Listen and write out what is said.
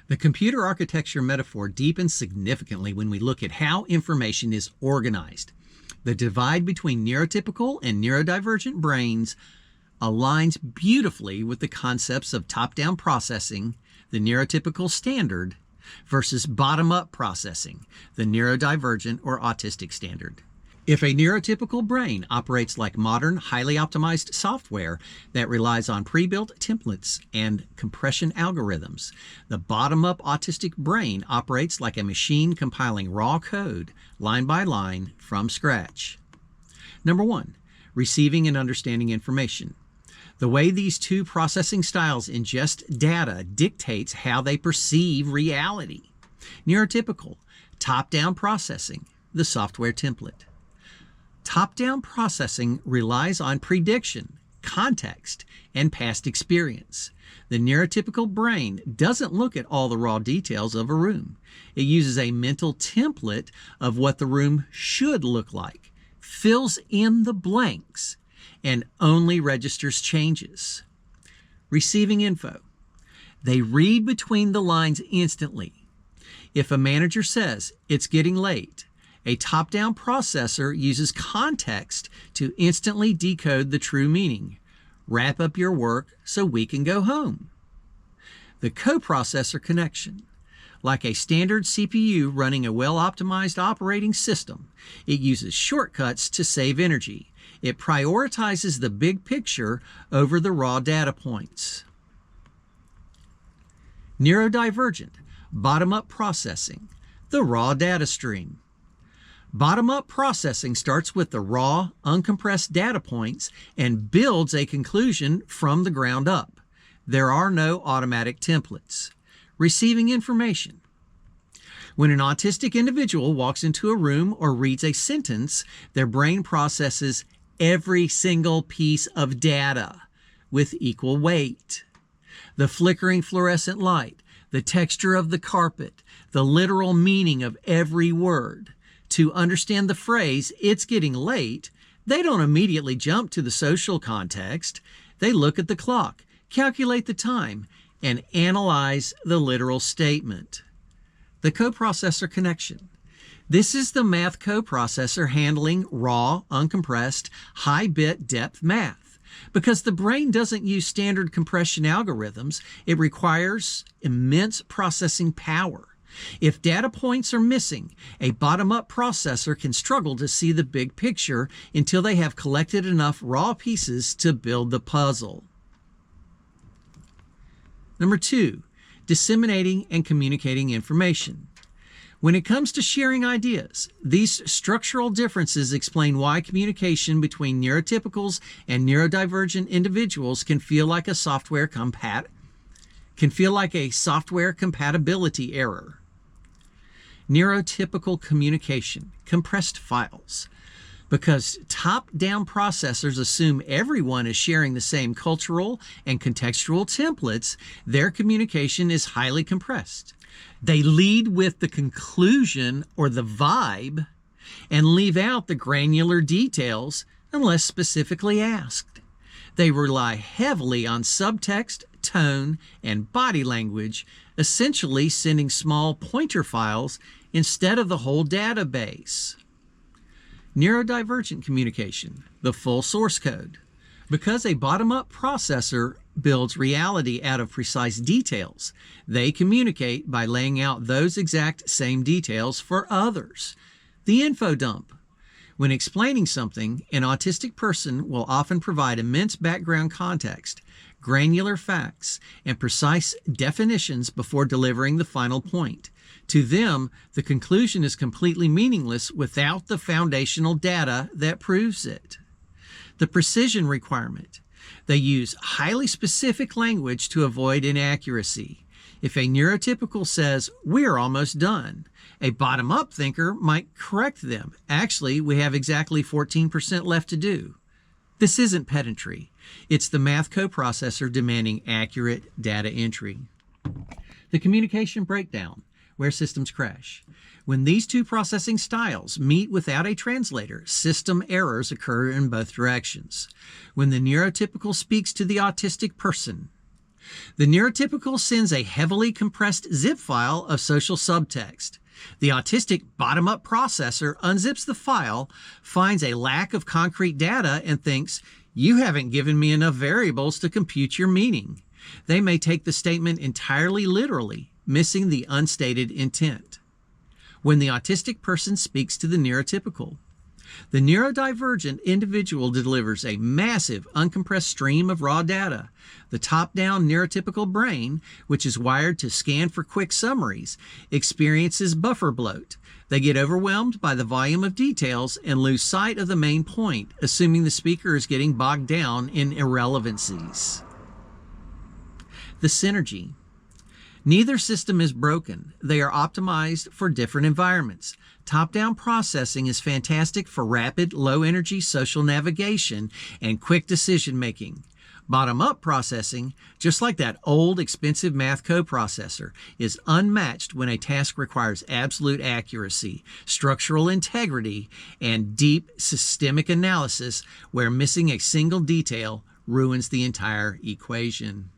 The computer architecture metaphor deepens significantly when we look at how information is organized. The divide between neurotypical and neurodivergent brains aligns beautifully with the concepts of top-down processing, the neurotypical standard, versus bottom-up processing, the neurodivergent or autistic standard. If a neurotypical brain operates like modern, highly optimized software that relies on pre-built templates and compression algorithms, the bottom-up autistic brain operates like a machine compiling raw code, line by line, from scratch. Number 1, receiving and understanding information. The way these two processing styles ingest data dictates how they perceive reality. Neurotypical, top-down processing, the software template. Top-down processing relies on prediction, context, and past experience. The neurotypical brain doesn't look at all the raw details of a room. It uses a mental template of what the room should look like, fills in the blanks, and only registers changes. Receiving info. They read between the lines instantly. If a manager says, "It's getting late," a top-down processor uses context to instantly decode the true meaning. Wrap up your work so we can go home. The coprocessor connection. Like a standard CPU running a well-optimized operating system, it uses shortcuts to save energy. It prioritizes the big picture over the raw data points. Neurodivergent, bottom-up processing, the raw data stream. Bottom-up processing starts with the raw, uncompressed data points and builds a conclusion from the ground up. There are no automatic templates. Receiving information. When an autistic individual walks into a room or reads a sentence, their brain processes every single piece of data with equal weight. The flickering fluorescent light, the texture of the carpet, the literal meaning of every word. To understand the phrase, "It's getting late," they don't immediately jump to the social context. They look at the clock, calculate the time, and analyze the literal statement. The coprocessor connection. This is the math coprocessor handling raw, uncompressed, high-bit depth math. Because the brain doesn't use standard compression algorithms, it requires immense processing power. If data points are missing, a bottom-up processor can struggle to see the big picture until they have collected enough raw pieces to build the puzzle. Number 2, disseminating and communicating information. When it comes to sharing ideas, these structural differences explain why communication between neurotypicals and neurodivergent individuals can feel like a software compatibility error. Neurotypical communication, compressed files. Because top-down processors assume everyone is sharing the same cultural and contextual templates, their communication is highly compressed. They lead with the conclusion or the vibe and leave out the granular details unless specifically asked. They rely heavily on subtext, tone, and body language, essentially sending small pointer files instead of the whole database. Neurodivergent communication, the full source code. Because a bottom-up processor builds reality out of precise details, they communicate by laying out those exact same details for others. The info dump. When explaining something, an autistic person will often provide immense background context, granular facts, and precise definitions before delivering the final point. To them, the conclusion is completely meaningless without the foundational data that proves it. The precision requirement. They use highly specific language to avoid inaccuracy. If a neurotypical says, "We're almost done," a bottom-up thinker might correct them. "Actually, we have exactly 14% left to do." This isn't pedantry. It's the math coprocessor demanding accurate data entry. The communication breakdown, where systems crash. When these two processing styles meet without a translator, system errors occur in both directions. When the neurotypical speaks to the autistic person, The neurotypical sends a heavily compressed zip file of social subtext. The autistic bottom-up processor unzips the file, finds a lack of concrete data, and thinks, "You haven't given me enough variables to compute your meaning." They may take the statement entirely literally, missing the unstated intent. When the autistic person speaks to the neurotypical, the neurodivergent individual delivers a massive, uncompressed stream of raw data. The top-down neurotypical brain, which is wired to scan for quick summaries, experiences buffer bloat. They get overwhelmed by the volume of details and lose sight of the main point, assuming the speaker is getting bogged down in irrelevancies. The synergy. Neither system is broken. They are optimized for different environments. Top-down processing is fantastic for rapid, low-energy social navigation and quick decision-making. Bottom-up processing, just like that old, expensive math coprocessor, is unmatched when a task requires absolute accuracy, structural integrity, and deep systemic analysis, where missing a single detail ruins the entire equation.